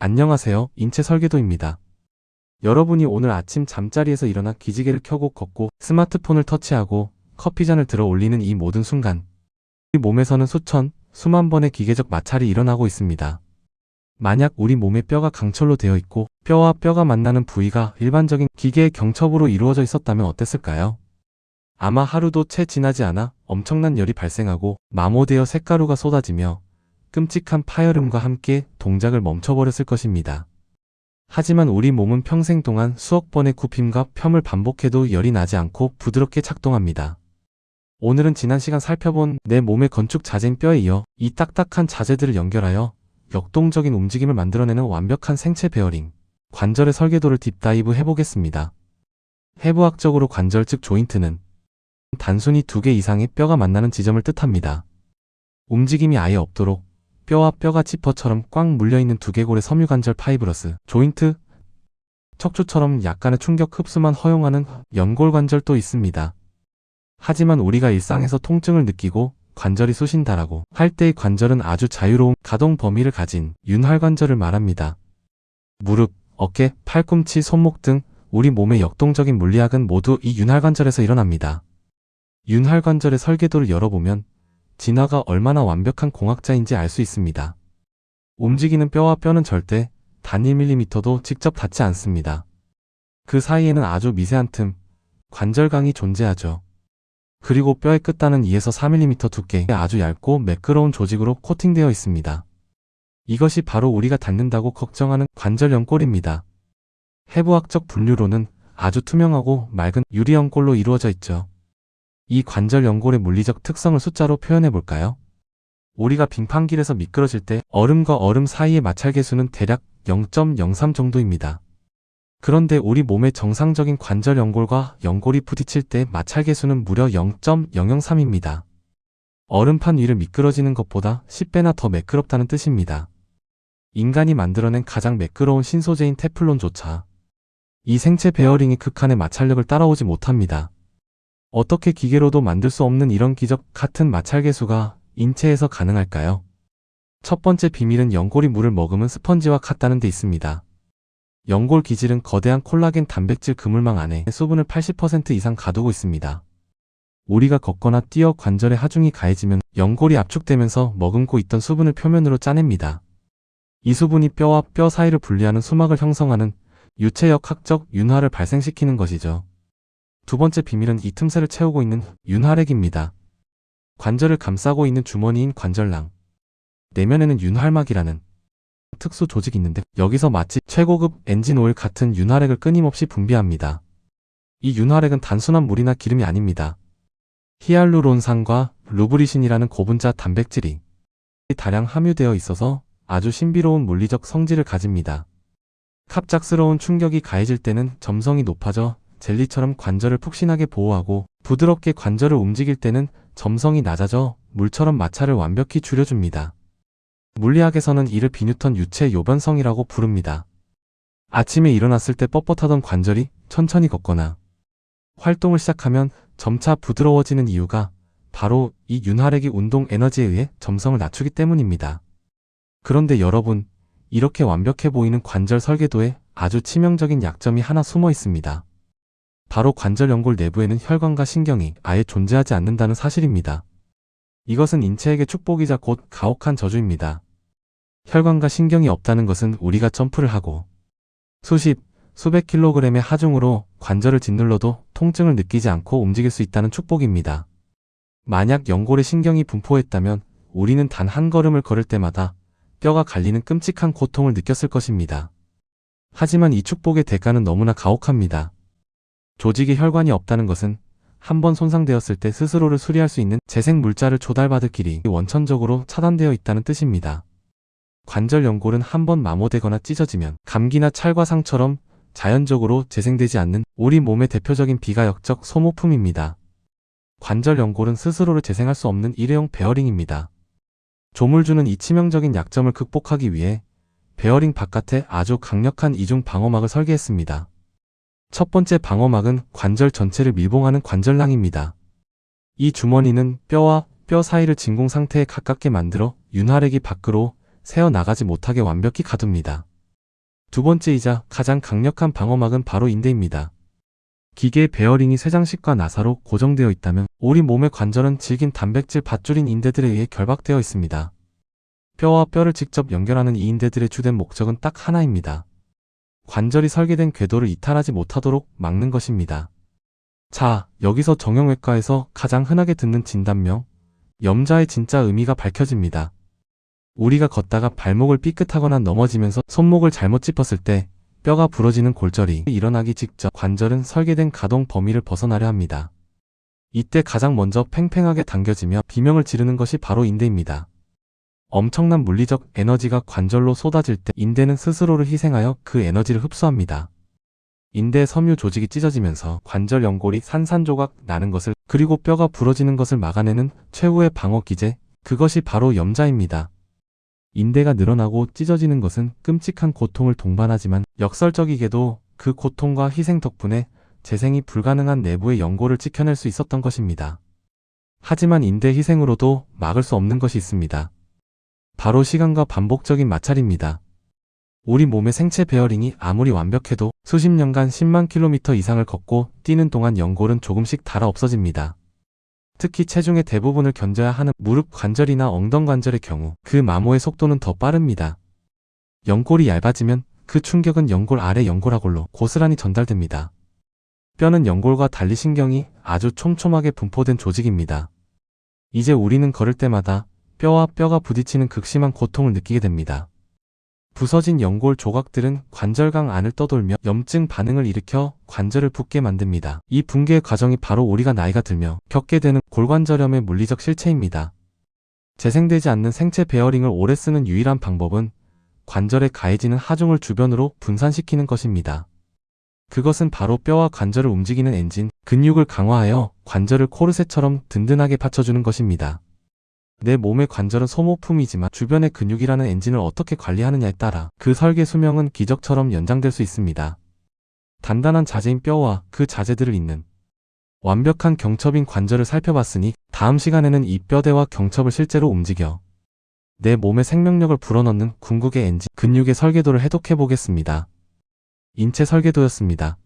안녕하세요. 인체 설계도입니다. 여러분이 오늘 아침 잠자리에서 일어나 기지개를 켜고 걷고 스마트폰을 터치하고 커피잔을 들어 올리는 이 모든 순간, 우리 몸에서는 수천, 수만 번의 기계적 마찰이 일어나고 있습니다. 만약 우리 몸의 뼈가 강철로 되어 있고 뼈와 뼈가 만나는 부위가 일반적인 기계의 경첩으로 이루어져 있었다면 어땠을까요? 아마 하루도 채 지나지 않아 엄청난 열이 발생하고 마모되어 쇳가루가 쏟아지며 끔찍한 파열음과 함께 동작을 멈춰버렸을 것입니다. 하지만 우리 몸은 평생 동안 수억 번의 굽힘과 펴을 반복해도 열이 나지 않고 부드럽게 작동합니다. 오늘은 지난 시간 살펴본 내 몸의 건축 자재인 뼈에 이어 이 딱딱한 자재들을 연결하여 역동적인 움직임을 만들어내는 완벽한 생체 베어링, 관절의 설계도를 딥다이브 해보겠습니다. 해부학적으로 관절 즉 조인트는 단순히 두 개 이상의 뼈가 만나는 지점을 뜻합니다. 움직임이 아예 없도록 뼈와 뼈가 지퍼처럼 꽉 물려있는 두개골의 섬유관절 파이브러스, 조인트, 척추처럼 약간의 충격 흡수만 허용하는 연골관절도 있습니다. 하지만 우리가 일상에서 통증을 느끼고 관절이 쑤신다라고 할 때의 관절은 아주 자유로운 가동 범위를 가진 윤활관절을 말합니다. 무릎, 어깨, 팔꿈치, 손목 등 우리 몸의 역동적인 물리학은 모두 이 윤활관절에서 일어납니다. 윤활관절의 설계도를 열어보면 진화가 얼마나 완벽한 공학자인지 알 수 있습니다. 움직이는 뼈와 뼈는 절대 단 1mm도 직접 닿지 않습니다. 그 사이에는 아주 미세한 틈, 관절강이 존재하죠. 그리고 뼈의 끝단은 2에서 4mm 두께의 아주 얇고 매끄러운 조직으로 코팅되어 있습니다. 이것이 바로 우리가 닿는다고 걱정하는 관절 연골입니다. 해부학적 분류로는 아주 투명하고 맑은 유리 연골로 이루어져 있죠. 이 관절 연골의 물리적 특성을 숫자로 표현해 볼까요? 우리가 빙판길에서 미끄러질 때 얼음과 얼음 사이의 마찰 계수는 대략 0.03 정도입니다. 그런데 우리 몸의 정상적인 관절 연골과 연골이 부딪힐 때 마찰 계수는 무려 0.003입니다. 얼음판 위를 미끄러지는 것보다 10배나 더 매끄럽다는 뜻입니다. 인간이 만들어낸 가장 매끄러운 신소재인 테플론조차 이 생체 베어링의 극한의 마찰력을 따라오지 못합니다. 어떻게 기계로도 만들 수 없는 이런 기적 같은 마찰 계수가 인체에서 가능할까요? 첫 번째 비밀은 연골이 물을 머금은 스펀지와 같다는 데 있습니다. 연골 기질은 거대한 콜라겐 단백질 그물망 안에 수분을 80% 이상 가두고 있습니다. 우리가 걷거나 뛰어 관절의 하중이 가해지면 연골이 압축되면서 머금고 있던 수분을 표면으로 짜냅니다. 이 수분이 뼈와 뼈 사이를 분리하는 수막을 형성하는 유체역학적 윤활을 발생시키는 것이죠. 두 번째 비밀은 이 틈새를 채우고 있는 윤활액입니다. 관절을 감싸고 있는 주머니인 관절낭, 내면에는 윤활막이라는 특수 조직이 있는데 여기서 마치 최고급 엔진 오일 같은 윤활액을 끊임없이 분비합니다. 이 윤활액은 단순한 물이나 기름이 아닙니다. 히알루론산과 루브리신이라는 고분자 단백질이 다량 함유되어 있어서 아주 신비로운 물리적 성질을 가집니다. 갑작스러운 충격이 가해질 때는 점성이 높아져 젤리처럼 관절을 푹신하게 보호하고 부드럽게 관절을 움직일 때는 점성이 낮아져 물처럼 마찰을 완벽히 줄여줍니다. 물리학에서는 이를 비뉴턴 유체 요변성이라고 부릅니다. 아침에 일어났을 때 뻣뻣하던 관절이 천천히 걷거나 활동을 시작하면 점차 부드러워지는 이유가 바로 이 윤활액이 운동 에너지에 의해 점성을 낮추기 때문입니다. 그런데 여러분, 이렇게 완벽해 보이는 관절 설계도에 아주 치명적인 약점이 하나 숨어 있습니다. 바로 관절 연골 내부에는 혈관과 신경이 아예 존재하지 않는다는 사실입니다. 이것은 인체에게 축복이자 곧 가혹한 저주입니다. 혈관과 신경이 없다는 것은 우리가 점프를 하고 수십, 수백 킬로그램의 하중으로 관절을 짓눌러도 통증을 느끼지 않고 움직일 수 있다는 축복입니다. 만약 연골에 신경이 분포했다면 우리는 단 한 걸음을 걸을 때마다 뼈가 갈리는 끔찍한 고통을 느꼈을 것입니다. 하지만 이 축복의 대가는 너무나 가혹합니다. 조직에 혈관이 없다는 것은 한번 손상되었을 때 스스로를 수리할 수 있는 재생 물자를 조달받을 길이 원천적으로 차단되어 있다는 뜻입니다. 관절 연골은 한번 마모되거나 찢어지면 감기나 찰과상처럼 자연적으로 재생되지 않는 우리 몸의 대표적인 비가역적 소모품입니다. 관절 연골은 스스로를 재생할 수 없는 일회용 베어링입니다. 조물주는 이 치명적인 약점을 극복하기 위해 베어링 바깥에 아주 강력한 이중 방어막을 설계했습니다. 첫 번째 방어막은 관절 전체를 밀봉하는 관절낭입니다. 이 주머니는 뼈와 뼈 사이를 진공 상태에 가깝게 만들어 윤활액이 밖으로 새어나가지 못하게 완벽히 가둡니다. 두 번째이자 가장 강력한 방어막은 바로 인대입니다. 기계의 베어링이 쇠장식과 나사로 고정되어 있다면 우리 몸의 관절은 질긴 단백질 밧줄인 인대들에 의해 결박되어 있습니다. 뼈와 뼈를 직접 연결하는 이 인대들의 주된 목적은 딱 하나입니다. 관절이 설계된 궤도를 이탈하지 못하도록 막는 것입니다. 자, 여기서 정형외과에서 가장 흔하게 듣는 진단명, 염자의 진짜 의미가 밝혀집니다. 우리가 걷다가 발목을 삐끗하거나 넘어지면서 손목을 잘못 짚었을 때 뼈가 부러지는 골절이 일어나기 직전 관절은 설계된 가동 범위를 벗어나려 합니다. 이때 가장 먼저 팽팽하게 당겨지며 비명을 지르는 것이 바로 인대입니다. 엄청난 물리적 에너지가 관절로 쏟아질 때 인대는 스스로를 희생하여 그 에너지를 흡수합니다. 인대의 섬유 조직이 찢어지면서 관절 연골이 산산조각 나는 것을 그리고 뼈가 부러지는 것을 막아내는 최후의 방어 기제, 그것이 바로 염자입니다. 인대가 늘어나고 찢어지는 것은 끔찍한 고통을 동반하지만 역설적이게도 그 고통과 희생 덕분에 재생이 불가능한 내부의 연골을 지켜낼 수 있었던 것입니다. 하지만 인대 희생으로도 막을 수 없는 것이 있습니다. 바로 시간과 반복적인 마찰입니다. 우리 몸의 생체 베어링이 아무리 완벽해도 수십 년간 10만 킬로미터 이상을 걷고 뛰는 동안 연골은 조금씩 닳아 없어집니다. 특히 체중의 대부분을 견뎌야 하는 무릎 관절이나 엉덩 관절의 경우 그 마모의 속도는 더 빠릅니다. 연골이 얇아지면 그 충격은 연골 아래 연골하골로 고스란히 전달됩니다. 뼈는 연골과 달리 신경이 아주 촘촘하게 분포된 조직입니다. 이제 우리는 걸을 때마다 뼈와 뼈가 부딪히는 극심한 고통을 느끼게 됩니다. 부서진 연골 조각들은 관절강 안을 떠돌며 염증 반응을 일으켜 관절을 붓게 만듭니다. 이 붕괴의 과정이 바로 우리가 나이가 들며 겪게 되는 골관절염의 물리적 실체입니다. 재생되지 않는 생체 베어링을 오래 쓰는 유일한 방법은 관절에 가해지는 하중을 주변으로 분산시키는 것입니다. 그것은 바로 뼈와 관절을 움직이는 엔진, 근육을 강화하여 관절을 코르셋처럼 든든하게 받쳐주는 것입니다. 내 몸의 관절은 소모품이지만 주변의 근육이라는 엔진을 어떻게 관리하느냐에 따라 그 설계 수명은 기적처럼 연장될 수 있습니다. 단단한 자재인 뼈와 그 자재들을 잇는 완벽한 경첩인 관절을 살펴봤으니 다음 시간에는 이 뼈대와 경첩을 실제로 움직여 내 몸의 생명력을 불어넣는 궁극의 엔진, 근육의 설계도를 해독해 보겠습니다. 인체 설계도였습니다.